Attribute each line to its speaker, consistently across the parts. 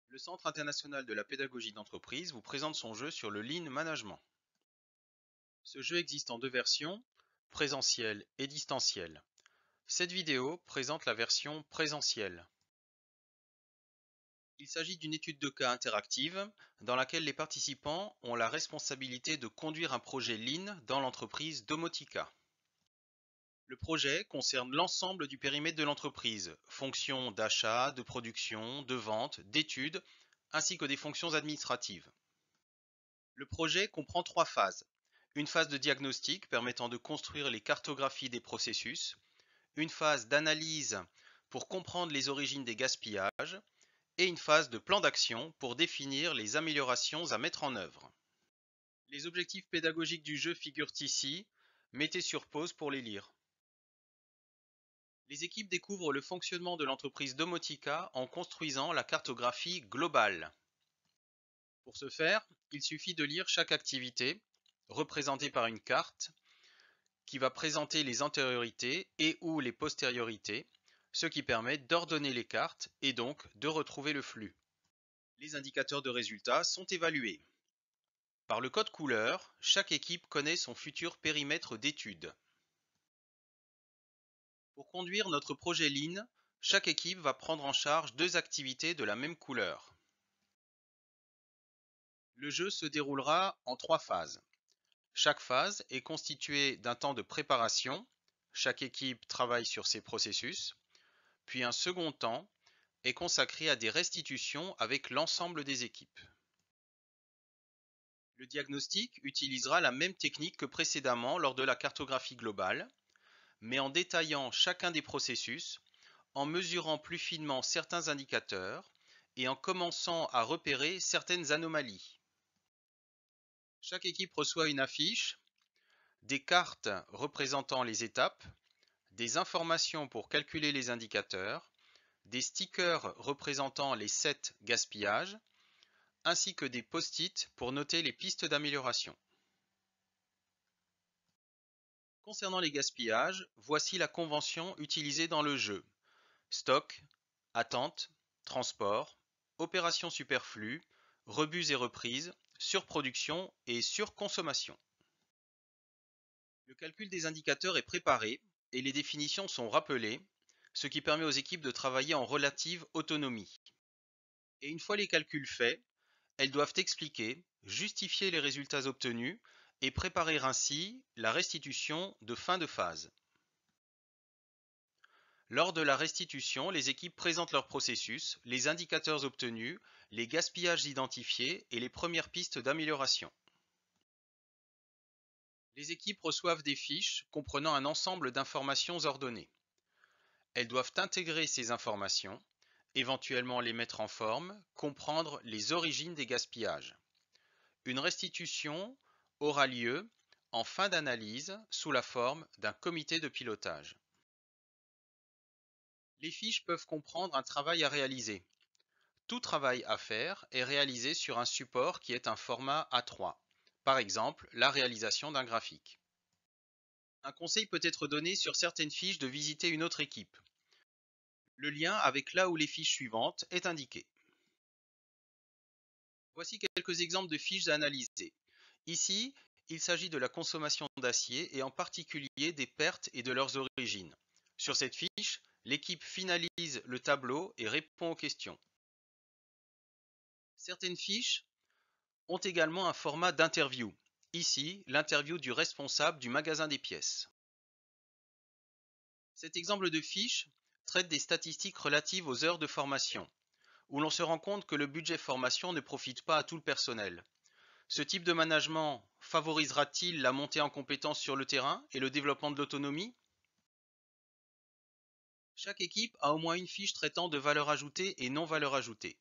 Speaker 1: Le Centre international de la pédagogie d'entreprise vous présente son jeu sur le Lean Management. Ce jeu existe en deux versions, présentielle et distancielle. Cette vidéo présente la version présentielle. Il s'agit d'une étude de cas interactive dans laquelle les participants ont la responsabilité de conduire un projet Lean dans l'entreprise Domotica. Le projet concerne l'ensemble du périmètre de l'entreprise, fonctions d'achat, de production, de vente, d'études, ainsi que des fonctions administratives. Le projet comprend trois phases. Une phase de diagnostic permettant de construire les cartographies des processus, une phase d'analyse pour comprendre les origines des gaspillages et une phase de plan d'action pour définir les améliorations à mettre en œuvre. Les objectifs pédagogiques du jeu figurent ici, mettez sur pause pour les lire. Les équipes découvrent le fonctionnement de l'entreprise Domotica en construisant la cartographie globale. Pour ce faire, il suffit de lire chaque activité, représentée par une carte, qui va présenter les antériorités et ou les postériorités, ce qui permet d'ordonner les cartes et donc de retrouver le flux. Les indicateurs de résultats sont évalués. Par le code couleur, chaque équipe connaît son futur périmètre d'étude. Pour conduire notre projet Lean, chaque équipe va prendre en charge deux activités de la même couleur. Le jeu se déroulera en trois phases. Chaque phase est constituée d'un temps de préparation, chaque équipe travaille sur ses processus, puis un second temps est consacré à des restitutions avec l'ensemble des équipes. Le diagnostic utilisera la même technique que précédemment lors de la cartographie globale, mais en détaillant chacun des processus, en mesurant plus finement certains indicateurs et en commençant à repérer certaines anomalies. Chaque équipe reçoit une affiche, des cartes représentant les étapes, des informations pour calculer les indicateurs, des stickers représentant les 7 gaspillages, ainsi que des post-it pour noter les pistes d'amélioration. Concernant les gaspillages, voici la convention utilisée dans le jeu. Stock, attente, transport, opération superflue, rebus et reprises, surproduction et surconsommation. Le calcul des indicateurs est préparé et les définitions sont rappelées, ce qui permet aux équipes de travailler en relative autonomie. Et une fois les calculs faits, elles doivent expliquer, justifier les résultats obtenus et préparer ainsi la restitution de fin de phase. Lors de la restitution, les équipes présentent leur processus, les indicateurs obtenus, les gaspillages identifiés et les premières pistes d'amélioration. Les équipes reçoivent des fiches comprenant un ensemble d'informations ordonnées. Elles doivent intégrer ces informations, éventuellement les mettre en forme, comprendre les origines des gaspillages. Une restitution aura lieu en fin d'analyse sous la forme d'un comité de pilotage. Les fiches peuvent comprendre un travail à réaliser. Tout travail à faire est réalisé sur un support qui est un format A3, par exemple la réalisation d'un graphique. Un conseil peut être donné sur certaines fiches de visiter une autre équipe. Le lien avec là où les fiches suivantes est indiqué. Voici quelques exemples de fiches à analyser. Ici, il s'agit de la consommation d'acier et en particulier des pertes et de leurs origines. Sur cette fiche, l'équipe finalise le tableau et répond aux questions. Certaines fiches ont également un format d'interview. Ici, l'interview du responsable du magasin des pièces. Cet exemple de fiche traite des statistiques relatives aux heures de formation, où l'on se rend compte que le budget formation ne profite pas à tout le personnel. Ce type de management favorisera-t-il la montée en compétences sur le terrain et le développement de l'autonomie? Chaque équipe a au moins une fiche traitant de valeur ajoutée et non valeur ajoutée.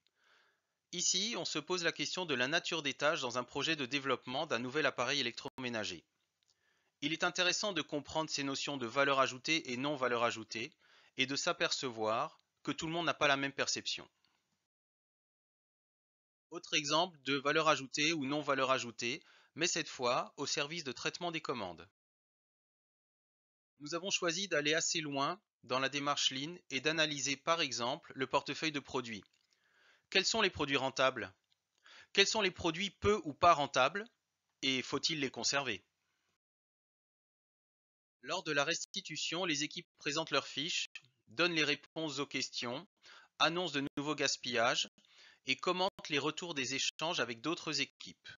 Speaker 1: Ici, on se pose la question de la nature des tâches dans un projet de développement d'un nouvel appareil électroménager. Il est intéressant de comprendre ces notions de valeur ajoutée et non valeur ajoutée et de s'apercevoir que tout le monde n'a pas la même perception. Autre exemple de valeur ajoutée ou non valeur ajoutée, mais cette fois au service de traitement des commandes. Nous avons choisi d'aller assez loin dans la démarche Lean et d'analyser par exemple le portefeuille de produits. Quels sont les produits rentables? Quels sont les produits peu ou pas rentables? Et faut-il les conserver? Lors de la restitution, les équipes présentent leurs fiches, donnent les réponses aux questions, annoncent de nouveaux gaspillages et commentent les retours des échanges avec d'autres équipes.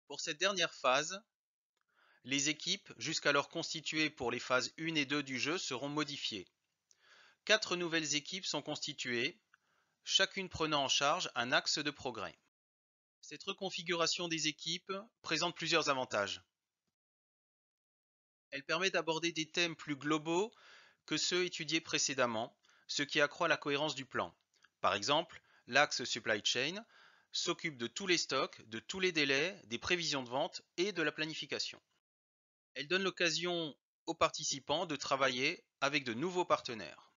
Speaker 1: Pour cette dernière phase, les équipes, jusqu'alors constituées pour les phases 1 et 2 du jeu, seront modifiées. 4 nouvelles équipes sont constituées, chacune prenant en charge un axe de progrès. Cette reconfiguration des équipes présente plusieurs avantages. Elle permet d'aborder des thèmes plus globaux que ceux étudiés précédemment, ce qui accroît la cohérence du plan. Par exemple, l'axe supply chain s'occupe de tous les stocks, de tous les délais, des prévisions de vente et de la planification. Elle donne l'occasion aux participants de travailler avec de nouveaux partenaires.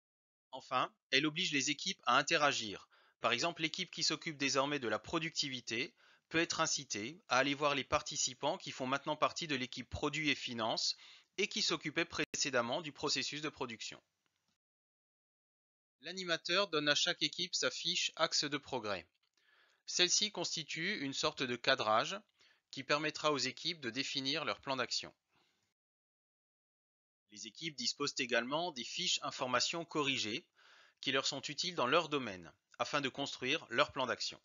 Speaker 1: Enfin, elle oblige les équipes à interagir. Par exemple, l'équipe qui s'occupe désormais de la productivité peut être incitée à aller voir les participants qui font maintenant partie de l'équipe produit et finance et qui s'occupaient précédemment du processus de production. L'animateur donne à chaque équipe sa fiche axe de progrès. Celle-ci constitue une sorte de cadrage qui permettra aux équipes de définir leur plan d'action. Les équipes disposent également des fiches informations corrigées qui leur sont utiles dans leur domaine afin de construire leur plan d'action.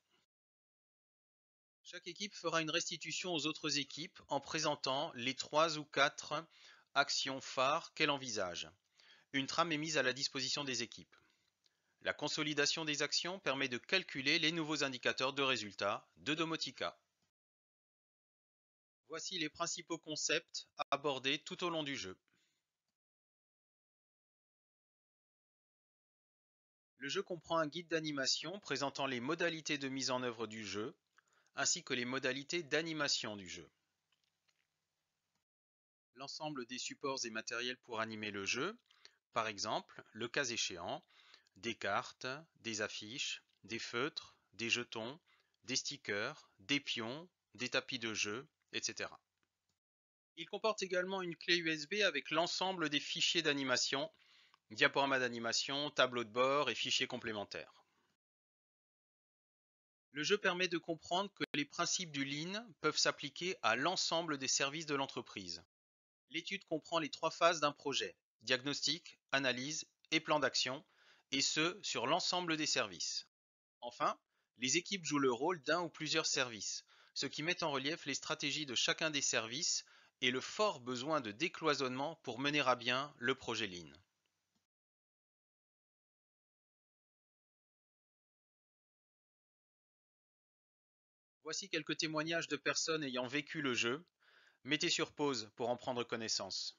Speaker 1: Chaque équipe fera une restitution aux autres équipes en présentant les 3 ou 4 actions phares qu'elle envisage. Une trame est mise à la disposition des équipes. La consolidation des actions permet de calculer les nouveaux indicateurs de résultats de Domotica. Voici les principaux concepts abordés tout au long du jeu. Le jeu comprend un guide d'animation présentant les modalités de mise en œuvre du jeu, ainsi que les modalités d'animation du jeu. L'ensemble des supports et matériels pour animer le jeu, par exemple, le cas échéant, des cartes, des affiches, des feutres, des jetons, des stickers, des pions, des tapis de jeu, etc. Il comporte également une clé USB avec l'ensemble des fichiers d'animation, diaporamas d'animation, tableaux de bord et fichiers complémentaires. Le jeu permet de comprendre que les principes du Lean peuvent s'appliquer à l'ensemble des services de l'entreprise. L'étude comprend les 3 phases d'un projet: diagnostic, analyse et plan d'action, et ce sur l'ensemble des services. Enfin, les équipes jouent le rôle d'un ou plusieurs services, ce qui met en relief les stratégies de chacun des services et le fort besoin de décloisonnement pour mener à bien le projet Lean. Voici quelques témoignages de personnes ayant vécu le jeu. Mettez sur pause pour en prendre connaissance.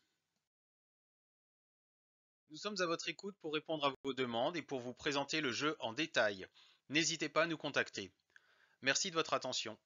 Speaker 1: Nous sommes à votre écoute pour répondre à vos demandes et pour vous présenter le jeu en détail. N'hésitez pas à nous contacter. Merci de votre attention.